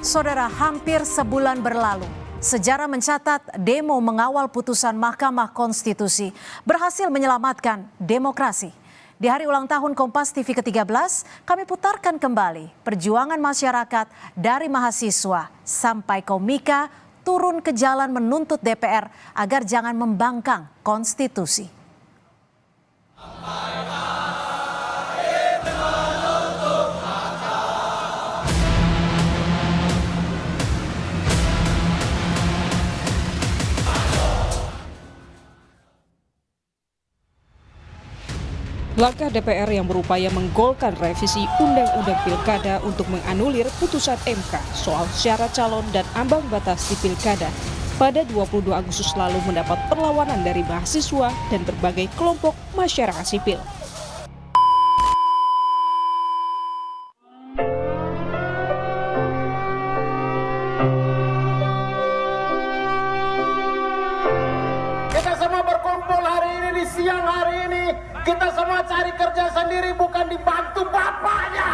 Saudara, hampir sebulan berlalu, sejarah mencatat demo mengawal putusan Mahkamah Konstitusi berhasil menyelamatkan demokrasi. Di hari ulang tahun Kompas TV ke-13, kami putarkan kembali perjuangan masyarakat dari mahasiswa sampai komika turun ke jalan menuntut DPR agar jangan membangkang konstitusi. Langkah DPR yang berupaya menggolkan revisi Undang-Undang Pilkada untuk menganulir putusan MK soal syarat calon dan ambang batas di Pilkada pada 22 Agustus lalu mendapat perlawanan dari mahasiswa dan berbagai kelompok masyarakat sipil. Kita semua berkumpul hari ini di siang hari ini. Kita semua cari kerja sendiri, bukan dibantu bapaknya.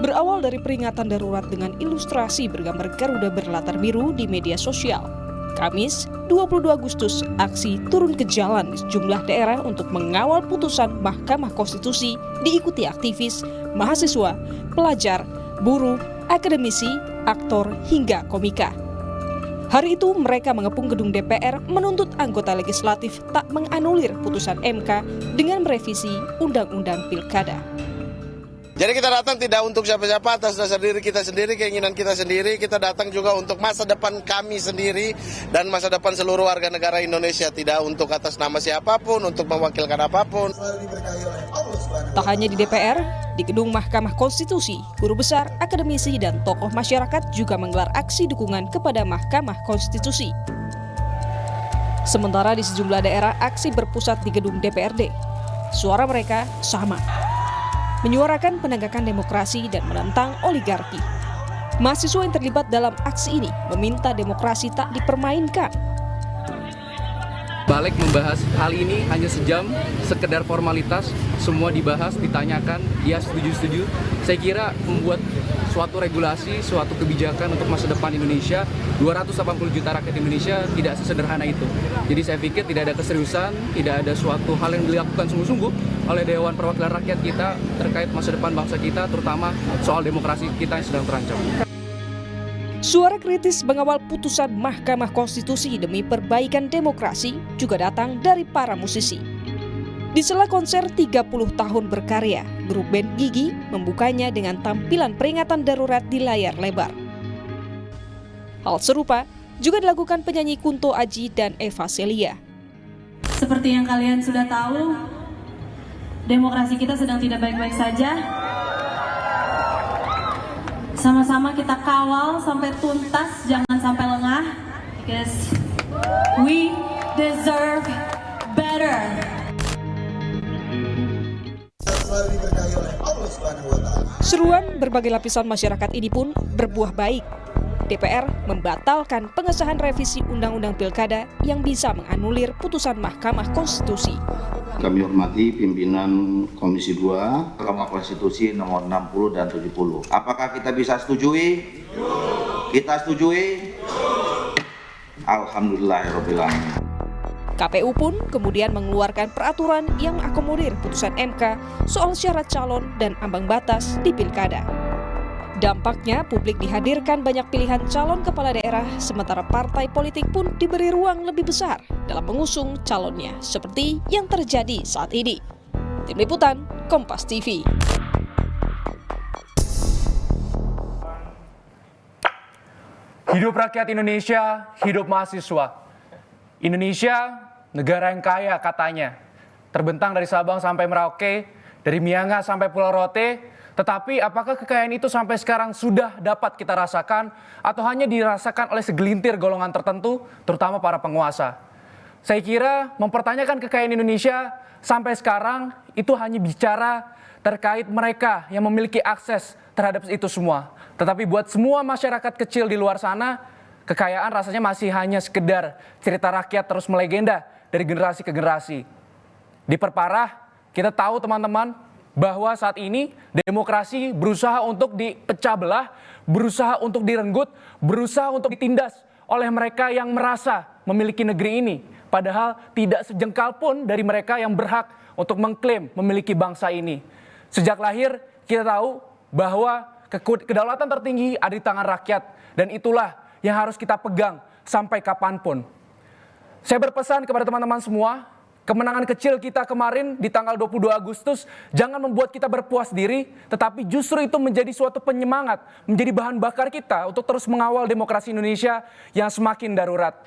Berawal dari peringatan darurat dengan ilustrasi bergambar Garuda berlatar biru di media sosial. Kamis, 22 Agustus, aksi turun ke jalan di sejumlah daerah untuk mengawal putusan Mahkamah Konstitusi diikuti aktivis, mahasiswa, pelajar, buruh, akademisi, aktor, hingga komika. Hari itu mereka mengepung gedung DPR menuntut anggota legislatif tak menganulir putusan MK dengan merevisi Undang-Undang Pilkada. Jadi kita datang tidak untuk siapa-siapa, atas dasar diri kita sendiri, keinginan kita sendiri. Kita datang juga untuk masa depan kami sendiri dan masa depan seluruh warga negara Indonesia. Tidak untuk atas nama siapapun, untuk mewakilkan apapun. Tak hanya di DPR, di gedung Mahkamah Konstitusi, guru besar, akademisi, dan tokoh masyarakat juga menggelar aksi dukungan kepada Mahkamah Konstitusi. Sementara di sejumlah daerah aksi berpusat di gedung DPRD. Suara mereka sama, menyuarakan penegakan demokrasi dan menentang oligarki. Mahasiswa yang terlibat dalam aksi ini meminta demokrasi tak dipermainkan. Balik membahas hal ini hanya sejam, sekedar formalitas, semua dibahas, ditanyakan, ya setuju-setuju. Saya kira membuat suatu regulasi, suatu kebijakan untuk masa depan Indonesia, 280 juta rakyat Indonesia tidak sesederhana itu. Jadi saya pikir tidak ada keseriusan, tidak ada suatu hal yang dilakukan sungguh-sungguh oleh Dewan Perwakilan Rakyat kita terkait masa depan bangsa kita, terutama soal demokrasi kita yang sedang terancam. Suara kritis mengawal putusan Mahkamah Konstitusi demi perbaikan demokrasi juga datang dari para musisi. Di sela konser 30 tahun berkarya, grup band Gigi membukanya dengan tampilan peringatan darurat di layar lebar. Hal serupa juga dilakukan penyanyi Kunto Aji dan Eva Celia. Seperti yang kalian sudah tahu, demokrasi kita sedang tidak baik-baik saja. Sama-sama kita kawal sampai tuntas, jangan sampai lengah, because we deserve better. Seruan berbagai lapisan masyarakat ini pun berbuah baik. DPR membatalkan pengesahan revisi Undang-Undang Pilkada yang bisa menganulir putusan Mahkamah Konstitusi. Kami hormati pimpinan Komisi 2, Mahkamah Konstitusi nomor 60 dan 70. Apakah kita bisa setujui? Kita setujui? Alhamdulillahirrahmanirrahim. KPU pun kemudian mengeluarkan peraturan yang mengakomodir putusan MK soal syarat calon dan ambang batas di Pilkada. Dampaknya publik dihadirkan banyak pilihan calon kepala daerah, sementara partai politik pun diberi ruang lebih besar dalam mengusung calonnya, seperti yang terjadi saat ini. Tim Liputan, Kompas TV. Hidup rakyat Indonesia, hidup mahasiswa. Indonesia, negara yang kaya katanya. Terbentang dari Sabang sampai Merauke, dari Miangas sampai Pulau Rote. Tetapi apakah kekayaan itu sampai sekarang sudah dapat kita rasakan atau hanya dirasakan oleh segelintir golongan tertentu, terutama para penguasa? Saya kira mempertanyakan kekayaan Indonesia sampai sekarang itu hanya bicara terkait mereka yang memiliki akses terhadap itu semua. Tetapi buat semua masyarakat kecil di luar sana, kekayaan rasanya masih hanya sekedar cerita rakyat terus melegenda dari generasi ke generasi. Diperparah, kita tahu teman-teman, bahwa saat ini demokrasi berusaha untuk dipecah belah, berusaha untuk direnggut, berusaha untuk ditindas oleh mereka yang merasa memiliki negeri ini. Padahal tidak sejengkal pun dari mereka yang berhak untuk mengklaim memiliki bangsa ini. Sejak lahir kita tahu bahwa kedaulatan tertinggi ada di tangan rakyat. Dan itulah yang harus kita pegang sampai kapanpun. Saya berpesan kepada teman-teman semua, kemenangan kecil kita kemarin di tanggal 22 Agustus jangan membuat kita berpuas diri, tetapi justru itu menjadi suatu penyemangat, menjadi bahan bakar kita untuk terus mengawal demokrasi Indonesia yang semakin darurat.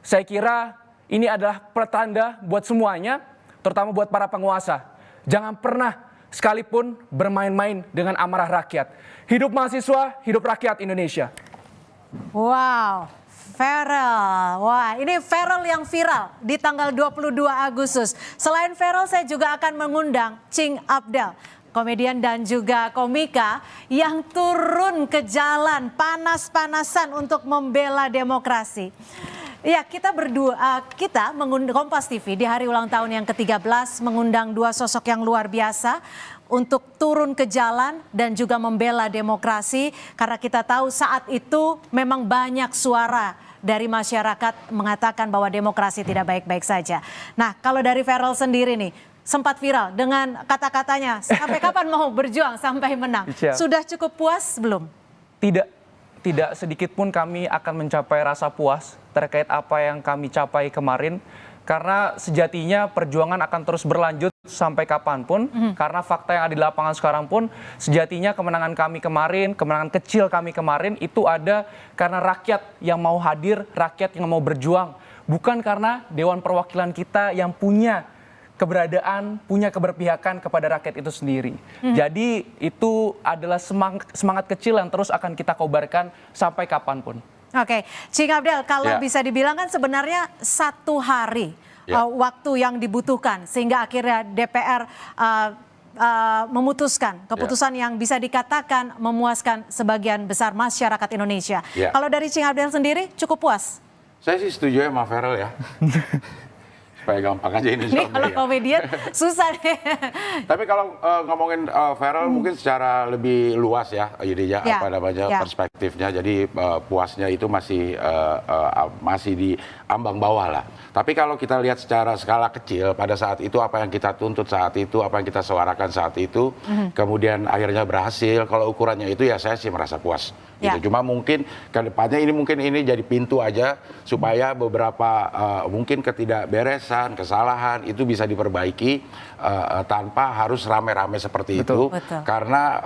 Saya kira ini adalah pertanda buat semuanya, terutama buat para penguasa. Jangan pernah sekalipun bermain-main dengan amarah rakyat. Hidup mahasiswa, hidup rakyat Indonesia. Wow, Farel. Wah, ini Farel yang viral di tanggal 22 Agustus. Selain Farel, saya juga akan mengundang Cing Abdel, komedian dan juga komika yang turun ke jalan panas-panasan untuk membela demokrasi. Ya, kita mengundang Kompas TV di hari ulang tahun yang ke-13 mengundang dua sosok yang luar biasa untuk turun ke jalan dan juga membela demokrasi, karena kita tahu saat itu memang banyak suara dari masyarakat mengatakan bahwa demokrasi tidak baik-baik saja. Nah, kalau dari Farel sendiri nih, sempat viral dengan kata-katanya, sampai kapan mau berjuang sampai menang? Sudah cukup puas belum? Tidak sedikit pun kami akan mencapai rasa puas terkait apa yang kami capai kemarin. Karena sejatinya perjuangan akan terus berlanjut sampai kapanpun. Karena fakta yang ada di lapangan sekarang pun sejatinya kemenangan kami kemarin, kemenangan kecil kami kemarin itu ada karena rakyat yang mau hadir, rakyat yang mau berjuang. Bukan karena Dewan Perwakilan kita yang punya keberadaan, punya keberpihakan kepada rakyat itu sendiri. Jadi itu adalah semangat kecil yang terus akan kita kobarkan sampai kapanpun. Oke, Cing Abdel, kalau bisa dibilang kan sebenarnya 1 hari waktu yang dibutuhkan sehingga akhirnya DPR memutuskan keputusan yang bisa dikatakan memuaskan sebagian besar masyarakat Indonesia. Kalau dari Cing Abdel sendiri cukup puas? Saya sih setuju ya sama Farel ya. Supaya gampang aja ini. Nih kalau komedian susah deh. Tapi kalau ngomongin Farel mungkin secara lebih luas ya, jadinya apa namanya perspektifnya. Jadi puasnya itu masih di ambang bawah lah. Tapi kalau kita lihat secara skala kecil pada saat itu apa yang kita tuntut saat itu, apa yang kita suarakan saat itu, kemudian akhirnya berhasil. Kalau ukurannya itu ya saya sih merasa puas. Gitu. Cuma mungkin ke depannya ini jadi pintu aja supaya beberapa mungkin ketidakberesan, kesalahan itu bisa diperbaiki tanpa harus rame-rame seperti itu. Karena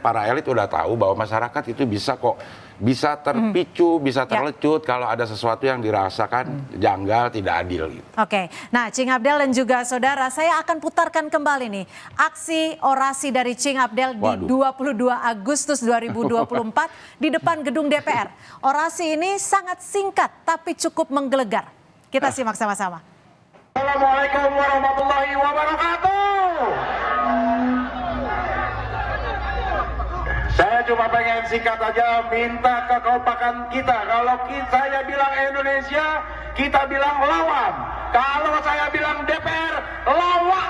para elit udah tahu bahwa masyarakat itu bisa terpicu, bisa terlecut kalau ada sesuatu yang dirasakan janggal, tidak adil. Gitu. Oke, nah Cing Abdel dan juga saudara, saya akan putarkan kembali nih aksi orasi dari Cing Abdel di 22 Agustus 2024 di depan gedung DPR. Orasi ini sangat singkat tapi cukup menggelegar. Kita simak sama-sama. Assalamualaikum warahmatullahi wabarakatuh. Saya cuma pengen singkat aja minta kekompakan kita. Kalau saya bilang Indonesia, kita bilang lawan. Kalau saya bilang DPR, lawak.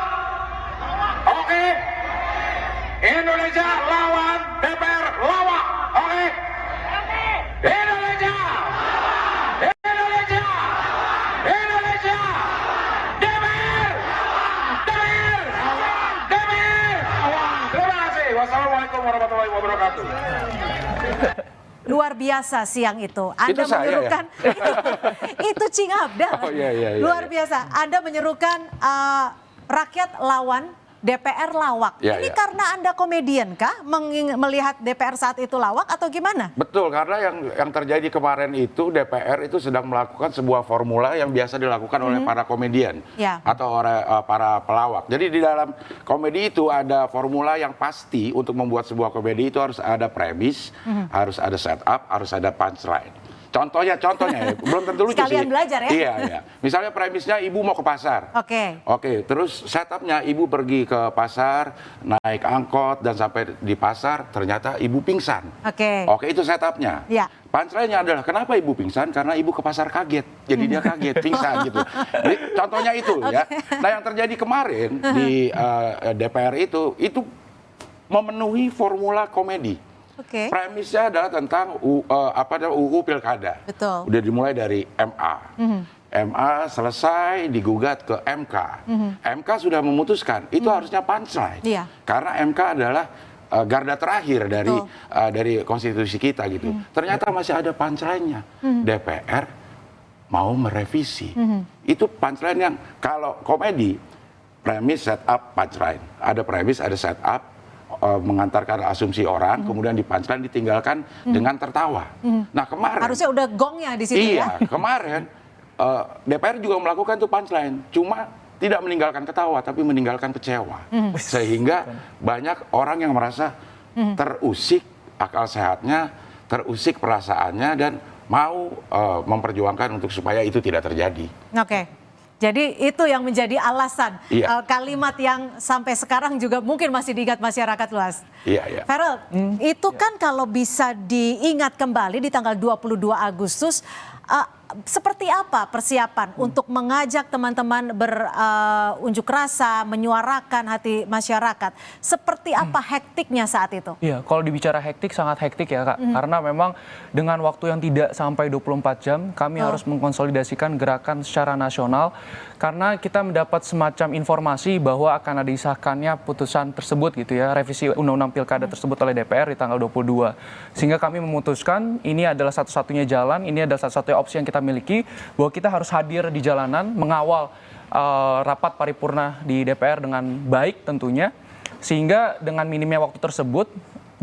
Oke? Indonesia lawan, DPR lawak. Oke? Indonesia! Indonesia! Indonesia! DPR! DPR! DPR! Terima kasih. Wassalamualaikum warahmatullahi wabarakatuh. Luar biasa siang itu. Anda menyerukan itu Cing Abdel. Luar biasa. Anda menyerukan rakyat lawan, DPR lawak. Ini karena Anda komedian kah melihat DPR saat itu lawak atau gimana? Betul, karena yang terjadi kemarin itu DPR itu sedang melakukan sebuah formula yang biasa dilakukan oleh para komedian atau oleh para pelawak. Jadi di dalam komedi itu ada formula yang pasti untuk membuat sebuah komedi itu harus ada premis, harus ada setup, harus ada punchline. Contohnya ya, belum tentu lucu sih. Sekalian belajar ya. Iya. Misalnya premisnya ibu mau ke pasar. Oke, terus setupnya ibu pergi ke pasar, naik angkot dan sampai di pasar ternyata ibu pingsan. Oke, itu setupnya. Punchline-nya adalah kenapa ibu pingsan? Karena ibu ke pasar kaget. Jadi dia kaget, pingsan gitu. Jadi, contohnya itu ya. Nah, yang terjadi kemarin di DPR itu memenuhi formula komedi. Premisnya adalah tentang UU Pilkada. Betul. Udah dimulai dari MA. MA selesai digugat ke MK. MK sudah memutuskan itu harusnya punchline. Karena MK adalah garda terakhir dari konstitusi kita gitu. Ternyata masih ada punchline-nya. DPR mau merevisi. Itu punchline yang kalau komedi premis set up punchline. Ada premis, ada set up, mengantarkan asumsi orang, kemudian di punchline ditinggalkan dengan tertawa. Nah kemarin harusnya udah gongnya di situ ya. Iya, kemarin DPR juga melakukan tuh punchline, cuma tidak meninggalkan ketawa, tapi meninggalkan kecewa, sehingga banyak orang yang merasa terusik akal sehatnya, terusik perasaannya, dan mau memperjuangkan untuk supaya itu tidak terjadi. Jadi itu yang menjadi alasan kalimat yang sampai sekarang juga mungkin masih diingat masyarakat luas. Farel, itu kan kalau bisa diingat kembali di tanggal 22 Agustus, seperti apa persiapan untuk mengajak teman-teman berunjuk rasa, menyuarakan hati masyarakat? Seperti apa hektiknya saat itu? Iya, kalau dibicara hektik, sangat hektik ya Kak. Karena memang dengan waktu yang tidak sampai 24 jam, kami harus mengkonsolidasikan gerakan secara nasional. Karena kita mendapat semacam informasi bahwa akan ada disahkannya putusan tersebut gitu ya, revisi Undang-Undang Pilkada tersebut oleh DPR di tanggal 22. Sehingga kami memutuskan ini adalah satu-satunya jalan, ini adalah satu-satunya opsi yang kita miliki, bahwa kita harus hadir di jalanan, mengawal rapat paripurna di DPR dengan baik tentunya, sehingga dengan minimnya waktu tersebut,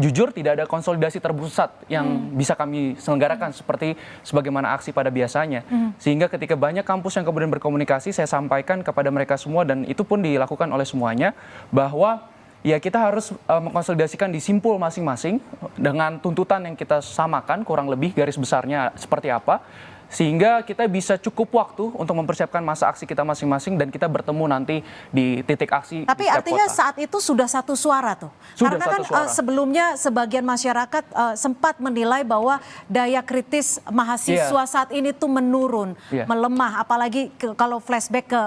jujur tidak ada konsolidasi terpusat yang bisa kami selenggarakan seperti sebagaimana aksi pada biasanya. Sehingga ketika banyak kampus yang kemudian berkomunikasi, saya sampaikan kepada mereka semua, dan itu pun dilakukan oleh semuanya, bahwa ya kita harus mengkonsolidasikan di simpul masing-masing dengan tuntutan yang kita samakan, kurang lebih garis besarnya seperti apa, sehingga kita bisa cukup waktu untuk mempersiapkan masa aksi kita masing-masing dan kita bertemu nanti di titik aksi. Tapi artinya kota. Saat itu sudah satu suara tuh. Sudah karena kan sebelumnya sebagian masyarakat sempat menilai bahwa daya kritis mahasiswa saat ini tuh menurun, melemah, apalagi kalau flashback ke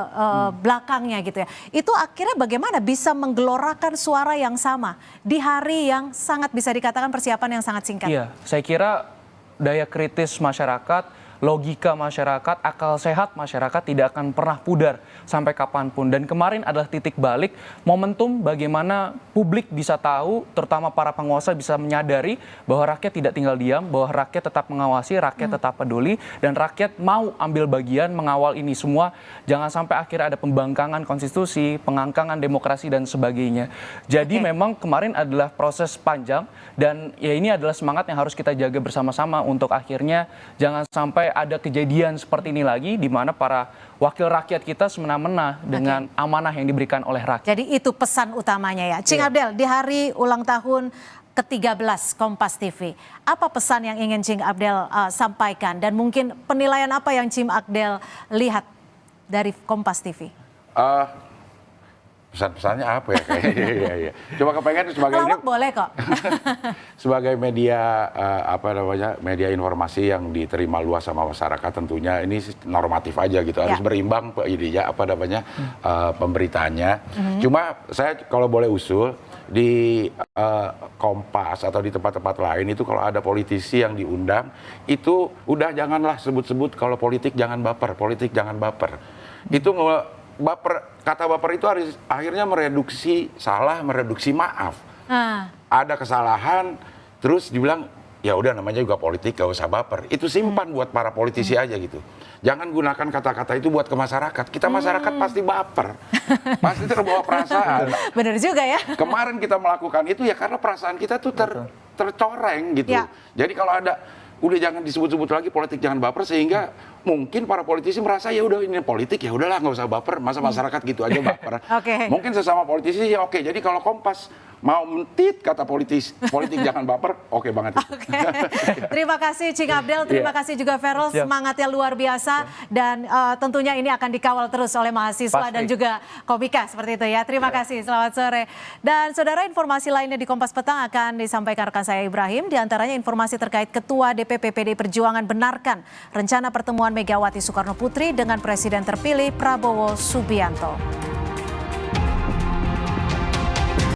belakangnya gitu ya. Itu akhirnya bagaimana bisa menggelorakan suara yang sama di hari yang sangat bisa dikatakan persiapan yang sangat singkat? Iya, saya kira daya kritis masyarakat, logika masyarakat, akal sehat masyarakat tidak akan pernah pudar sampai kapanpun. Dan kemarin adalah titik balik, momentum bagaimana publik bisa tahu, terutama para penguasa bisa menyadari bahwa rakyat tidak tinggal diam, bahwa rakyat tetap mengawasi, rakyat tetap peduli, dan rakyat mau ambil bagian mengawal ini semua. Jangan sampai akhirnya ada pembangkangan konstitusi, pengangkangan demokrasi, dan sebagainya. Jadi memang kemarin adalah proses panjang, dan ya ini adalah semangat yang harus kita jaga bersama-sama untuk akhirnya jangan sampai ada kejadian seperti ini lagi di mana para wakil rakyat kita semena-mena dengan amanah yang diberikan oleh rakyat. Jadi itu pesan utamanya ya. Cing Abdel, di hari ulang tahun ke-13 Kompas TV, apa pesan yang ingin Cing Abdel sampaikan, dan mungkin penilaian apa yang Cing Abdel lihat dari Kompas TV? Pesan-pesannya apa ya kayaknya? Coba kepengen sebagai ini boleh kok. sebagai media media informasi yang diterima luas sama masyarakat, tentunya ini normatif aja gitu, harus berimbang pemberitaannya. Cuma saya kalau boleh usul di Kompas atau di tempat-tempat lain itu kalau ada politisi yang diundang itu udah janganlah sebut-sebut kalau politik jangan baper, politik jangan baper. Itu kata baper itu akhirnya mereduksi salah, mereduksi maaf. Ada kesalahan, terus dibilang ya udah namanya juga politik, gak usah baper. Itu simpan buat para politisi aja gitu. Jangan gunakan kata-kata itu buat ke masyarakat. Kita masyarakat pasti baper, pasti terbawa perasaan. Benar juga ya. Kemarin kita melakukan itu ya karena perasaan kita tuh tercoreng gitu. Jadi kalau ada udah jangan disebut-sebut lagi politik jangan baper, sehingga mungkin para politisi merasa ya udah ini politik ya udahlah nggak usah baper, masa masyarakat gitu aja baper. Mungkin sesama politisi ya oke. Jadi kalau Kompas mau mentit kata politik jangan baper, oke banget. Terima kasih Cing Abdel, terima kasih juga Ferrell, semangatnya luar biasa dan tentunya ini akan dikawal terus oleh mahasiswa dan juga Komika seperti itu ya. Terima kasih, selamat sore. Dan saudara, informasi lainnya di Kompas Petang akan disampaikan rekan saya Ibrahim, diantaranya informasi terkait Ketua DPP PDI Perjuangan benarkan rencana pertemuan Megawati Soekarno Putri dengan Presiden terpilih Prabowo Subianto.